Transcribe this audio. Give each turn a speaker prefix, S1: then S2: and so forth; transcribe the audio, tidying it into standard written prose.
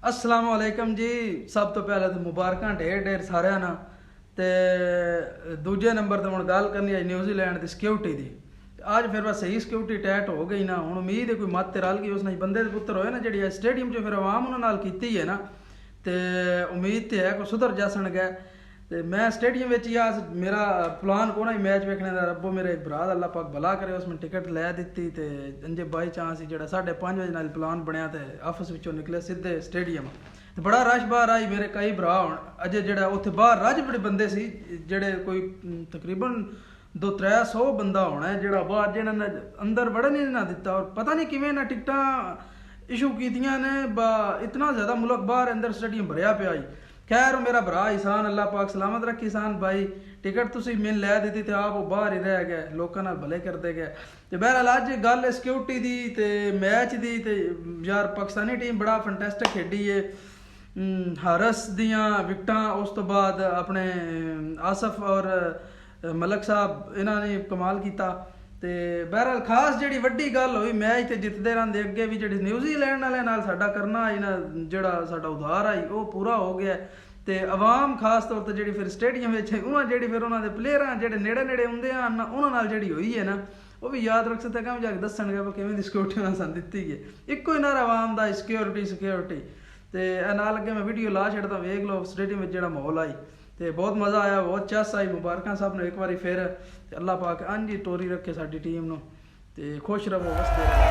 S1: अस्सलाम वालेकुम जी। सब तो पहले तो मुबारक ढेर ढेर सारिਆਂ ਨੂੰ ਤੇ ਦੂਜੇ ਨੰਬਰ ਤੇ ਹੁਣ ਗੱਲ ਕਰਨੀ ਹੈ ਨਿਊਜ਼ੀਲੈਂਡ ਦੀ ਸਿਕਿਉਰਿਟੀ ਦੀ। ਅੱਜ ਫਿਰ ਬਸ ਸਹੀ ਸਿਕਿਉਰਿਟੀ ਟੈਟ ਹੋ ਗਈ ਨਾ। ਹੁਣ ਉਮੀਦ ਹੈ ਕੋਈ ਮੱਤ ਤੇ ਰਲ ਗਈ ਉਸ ਨਾਲ ਬੰਦੇ ਦੇ ਪੁੱਤਰ ਹੋਏ ਨਾ ਜਿਹੜੀ ਸਟੇਡੀਅਮ 'ਚ ਫਿਰ ਆਵਾਮ ਉਹਨਾਂ ਨਾਲ ਕੀਤੀ ਹੈ ਨਾ ਤੇ ਉਮੀਦ ਤੇ ਹੈ ਕੋਈ ਸੁਧਰ ਜਾਸਣਗੇ। ਤੇ ਮੈਂ ਸਟੇਡੀਅਮ ਵਿੱਚ ਹੀ ਆ ਮੇਰਾ ਪਲਾਨ ਕੋਣਾ ਹੀ ਮੈਚ ਵੇਖਣੇ ਦਾ ਰੱਬੋ ਮੇਰੇ ਭਰਾ ਦਾ ਅੱਲਾ ਪਾਕ ਭਲਾ ਕਰੇ ਉਸ ਮੈਂ ਟਿਕਟ ਲੈ ਦਿੱਤੀ ਤੇ ਅੰਜੇ ਬਾਈ ਚਾਂਸ ਹੀ ਜਿਹੜਾ 5:30 ਵਜੇ ਨਾਲ ਪਲਾਨ ਬਣਿਆ ਤੇ ਆਫਿਸ ਵਿੱਚੋਂ ਨਿਕਲੇ ਸਿੱਧੇ ਸਟੇਡੀਅਮ ਤੇ ਬੜਾ ਰਸ਼ ਬਾਹਰ ਆਈ। ਮੇਰੇ ਕਈ ਭਰਾ ਹੁਣ ਅਜੇ ਜਿਹੜਾ ਉੱਥੇ ਬਾਹਰ ਰਜ ਬੜੇ ਬੰਦੇ ਸੀ ਜਿਹੜੇ ਕੋਈ ਤਕਰੀਬਨ 200-300 ਬੰਦਾ ਹੋਣਾ ਜਿਹੜਾ ਬਾਹਰ ਜਿਹਨਾਂ ਨੇ ਅੰਦਰ ਵੜਨ ਹੀ ਨਾ ਦਿੱਤਾ ਔਰ ਪਤਾ ਨਹੀਂ ਕਿਵੇਂ ਨਾ ਟਿਕਟਾਂ ਇਸ਼ੂ ਕੀਤੀਆਂ ਨੇ ਇਤਨਾ ਜ਼ਿਆਦਾ ਮੁਲਕ ਬਾਹਰ ਅੰਦਰ ਸਟੇਡੀਅਮ ਭਰਿਆ ਪਿਆ ਹੀ। खैर मेरा भरा इसान अल्लाह पाक सलामत रखी इसान भाई टिकट तुसी मैंने लै दी ते आप बाहर ही रह गए लोगों नाल भले करते गए। तो बहरहाल अज गल सिक्योरिटी दी ते मैच दी ते यार पाकिस्तानी टीम बड़ा फैंटेस्टिक खेडी है। हारस दियां विकटां उस तो बाद अपने आसफ और मलक साहब इन्हां ने कमाल किया। ਤੇ ਬਹਰਹਾਲ ਖਾਸ ਜਿਹੜੀ ਵੱਡੀ ਗੱਲ ਹੋਈ ਮੈਚ ਤੇ ਜਿੱਤਦੇ ਰਹਿੰਦੇ ਅੱਗੇ ਵੀ ਜਿਹੜੀ ਨਿਊਜ਼ੀਲੈਂਡ ਵਾਲਿਆਂ ਨਾਲ ਸਾਡਾ ਕਰਨਾ ਆਈ ਨਾ ਜਿਹੜਾ ਸਾਡਾ ਉਧਾਰ ਆਈ ਉਹ ਪੂਰਾ ਹੋ ਗਿਆ। ਤੇ ਆਵਾਮ ਖਾਸ ਤੌਰ ਤੇ ਜਿਹੜੀ ਫਿਰ ਸਟੇਡੀਅਮ ਵਿੱਚ ਉਹਨਾਂ ਜਿਹੜੀ ਫਿਰ ਉਹਨਾਂ ਦੇ ਪਲੇਅਰਾਂ ਜਿਹੜੇ ਨੇੜੇ ਨੇੜੇ ਹੁੰਦੇ ਆ ਉਹਨਾਂ ਨਾਲ ਜਿਹੜੀ ਹੋਈ ਹੈ ਨਾ ਉਹ ਵੀ ਯਾਦ ਰੱਖ ਸਕਦੇ ਕੰਮ ਜਾ ਕੇ ਦੱਸਣਗੇ ਕਿ ਕਿਵੇਂ ਦੀ ਸਿਕਿਉਰਿਟੀ ਉਹਨਾਂ ਸਾਨੂੰ ਦਿੱਤੀ ਗਈ। ਇੱਕੋ ਹੀ ਨਾਰਾ ਆਵਾਮ ਦਾ ਸਿਕਿਉਰਿਟੀ ਤੇ ਇਹ ਨਾਲ ਅੱਗੇ ਮੈਂ ਵੀਡੀਓ ਲਾ ਛੱਡਦਾ ਵੇਖ ਲਓ ਸਟੇਡੀਅਮ ਵਿੱਚ ਜਿਹੜਾ ਮਾਹੌਲ ਆਈ ਤੇ ਬਹੁਤ ਮਜ਼ਾ ਆਇਆ ਬਹੁਤ ਚੱਸ ਆਈ। ਮੁਬਾਰਕਾਂ ਸਾਹਿਬ ਨੂੰ ਇੱਕ ਵਾਰੀ ਫਿਰ ਤੇ ਅੱਲਾਹ ਪਾਕ ਅੰਜ ਹੀ ਤੋਰੀ ਰੱਖੇ ਸਾਡੀ ਟੀਮ ਨੂੰ ਤੇ ਖੁਸ਼ ਰਹੋ ਵਸਦੇ ਰਹੋ।